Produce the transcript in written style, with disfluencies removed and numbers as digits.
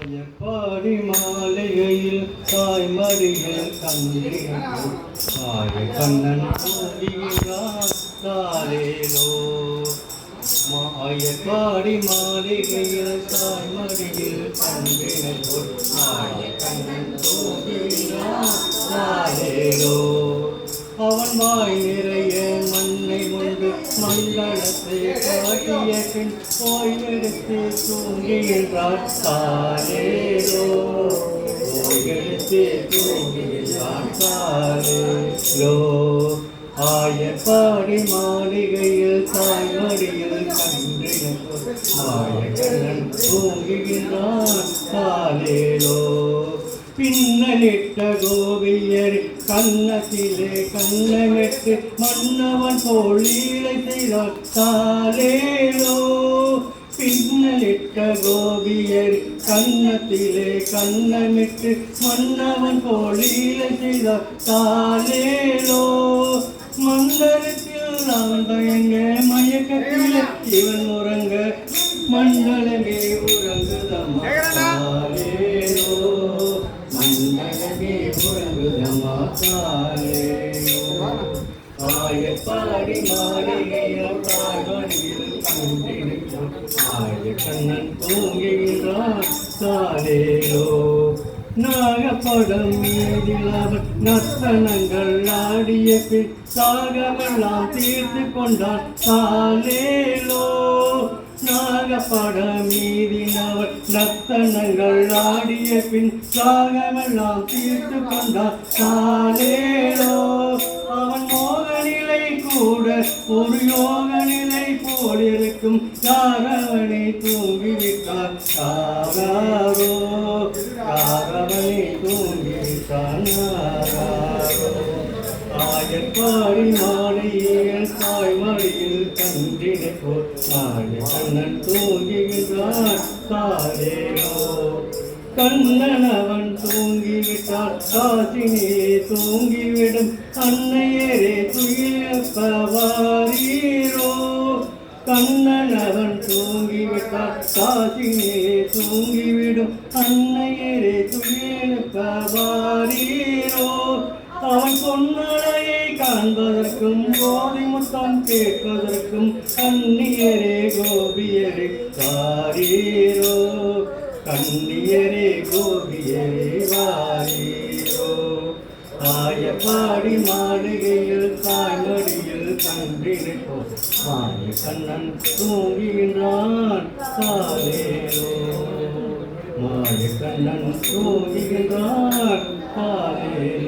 பாடி மாளிகையில் தாய்மடியில் கண்ணீர் தாய கண்ணன் தூங்குகிறான் தாரேலோ. மாயப்பாடி மாளிகையில் தாய்மடியில் கண்ணீர் தாய கண்ணன் தூங்குகிறான் தாரேலோ. அவன் வாய் நிறைய மண்ணை கொண்டு மங்களத்தை காட்டிய பின் ஓய்வெடுத்து தூங்குகின்றார் தாரேலோ. ஓய்வெடுத்து தூங்குகின்றார் தாரேலோ. ஆயப்பாடி மாளிகையில் தாய்மடியில் கன்றினோர் ஆயக்கண்ணன் தூங்குகின்றார் தாரேலோ. பின்னலிட்ட கோபியர் கன்னத்திலே கண்ணமிட்டு மன்னவன் போல் லீலை செய்தார் தாலேலோ. பின்னலிட்ட கோபியர் கன்னத்திலே கண்ணமிட்டு மன்னவன் போல் லீலை செய்தார் தாலேலோ. மண்டலத்தில் அவன் தயங்க மயக்கத்திலே இவன் உறங்க மண்டலமே உறங்குதம்மா தாலேலோ. மண்டலமே உறங்குதம்மா தாலேலோ. ஆயப்பாடி மாளிகையில் தாய்மடியில் கன்றினோர் ஆயக்கண்ணன் தூங்குகின்றான் தாலேலோ. நாகப்படம் மீதில் அவன் நர்த்தனங்கள் ஆடிய பின் சாகமெல்லாம் தீர்த்து கொண்டான் தாலேலோ. நாகப்பட மீதில் அவன் நர்த்தனங்கள் ஆடிய பின் சாகமெல்லாம் தீர்த்து கொண்டான் தாலேலோ. அவன் மோக நிலை கூட ஒரு யோக நிலை போலிருக்கும் யாரவனை தூங்கிவிட்டான் தாராரோ. யாரவனை தூங்கிவிட்டான் யாராரோ. ஆயப்பாடி மாளிகையில் தாய்மடியில் கன்றினோர் ஆயக்கண்ணன் தூங்குகின்றான் தாரேலோ. கண்ணன் அவன் தூங்கிவிட்டால் காசினியே தூங்கிவிடும் அன்னையரே துயிலப்பவாரீரோ. கண்ணன் அவன் தூங்கிவிட்டால் காசினியே தூங்கிவிடும் அன்னையரே துயிலப்பவாரீரோ. அவன் பொன்னடையை காண்பதற்கும் கோதி முத்தம் கேட்பதற்கும் கன்னியரே கோபியரே வாரீரோ. கன்னியரே கோபியரே வாரீரோ. ஆயப்பாடி மாளிகையில் தாய்மடியில் கன்றினோர் ஆயக்கண்ணன் தூங்குகின்றான் தாலேலோ. மாயக்கண்ணன் தூங்குகின்றான் தாலேலோ.